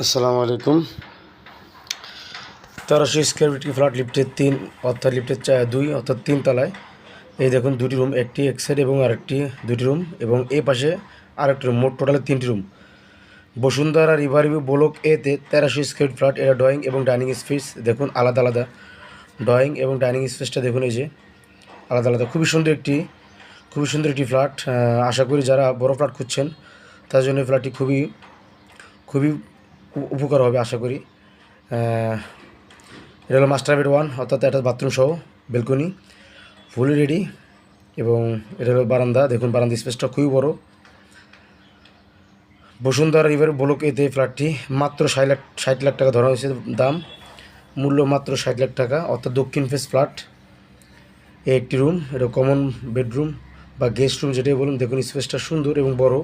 আসসালামু আলাইকুম। 1300 square feet flat লিফটের 3 অর্থাৎ লিফটের 2 অর্থাৎ 3 তলায়। এই দেখুন দুটি রুম, একটি এক সাইড এবং আরেকটি দুটি রুম এবং এ পাশে আরেকটি রুম, মোট টোটালে 3টি রুম। বসুন্ধরা রিভারভিউ ব্লক এতে 1300 স্কোয়ার ফিট ফ্ল্যাট। এটা ড্রয়িং এবং ডাইনিং স্পেস দেখুন আলাদা আলাদা। ড্রয়িং এবং ডাইনিং স্পেসটা দেখুন, এই যে আলাদা আলাদা। খুবই সুন্দর একটি ফ্ল্যাট। আশা করি যারা বড় ফ্ল্যাট খুঁজছেন তার জন্য এই ফ্ল্যাটটি খুবই খুবই উপকার হবে আশা করি। এটা হলো মাস্টার বেড 1 অর্থাৎ একটা বাথরুম সহ, বেলকনি ফুলি রেডি। এবং এটা হলো বারান্দা, দেখুন বারান্দা স্পেসটা খুবই বড়। বসুন্ধরা রিভার ব্লক এতে ফ্ল্যাটটি মাত্র 60 লাখ টাকা ধরা হয়েছে দাম, মূল্য মাত্র 60 লাখ টাকা, অর্থাৎ দক্ষিণ ফেস ফ্ল্যাট। একটি রুম, এটা কমন বেডরুম বা গেস্ট রুম যেটাই বলুন। দেখুন স্পেসটা সুন্দর এবং বড়,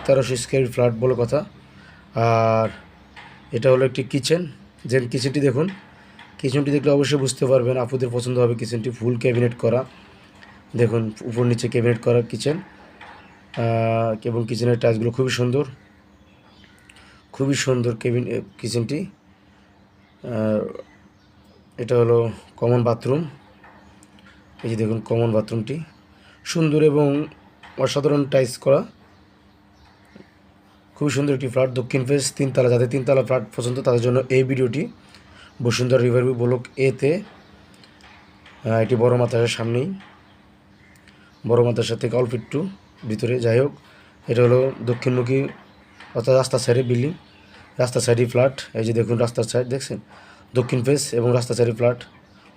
1300 স্কোয়ার ফ্ল্যাট বলে কথা। আর এটা হলো একটি কিচেন। কিচেনটি দেখুন, কিচেনটি দেখলে অবশ্যই বুঝতে পারবেন, আপুদের পছন্দ হবে। কিচেনটি ফুল ক্যাবিনেট করা, দেখুন উপর নিচে ক্যাবিনেট করা কিচেন। এবং কিচেনের টাইলসগুলো খুবই সুন্দর কিচেনটি। এটা হলো কমন বাথরুম, এই যে দেখুন কমন বাথরুমটি সুন্দর এবং অসাধারণ টাইলস করা। খুবই সুন্দর একটি ফ্ল্যাট, দক্ষিণ ফেস 3 তলা। যাদের 3 তলা ফ্ল্যাট পছন্দ তাদের জন্য এই ভিডিওটি। বসুন্ধরা রিভারভিউ ব্লক এতে এটি বড় মাতার সামনেই, বড় মাদ্রাসা থেকে অল্প একটু ভিতরে। যাই হোক, এটা হলো দক্ষিণমুখী অর্থাৎ রাস্তার সাইডে বিল্ডিং, রাস্তার সাইডে ফ্ল্যাট। এই যে দেখুন রাস্তার সাইড দেখছেন, দক্ষিণ ফেস এবং রাস্তার সাইডে ফ্ল্যাট।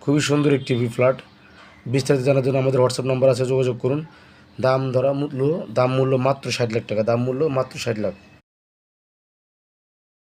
খুবই সুন্দর একটি ফ্ল্যাট। বিস্তারিত জানার জন্য আমাদের হোয়াটসঅ্যাপ নাম্বার আছে, যোগাযোগ করুন। দাম মূল্য মাত্র 60 লাখ টাকা, দাম মূল্য মাত্র 60 লাখ।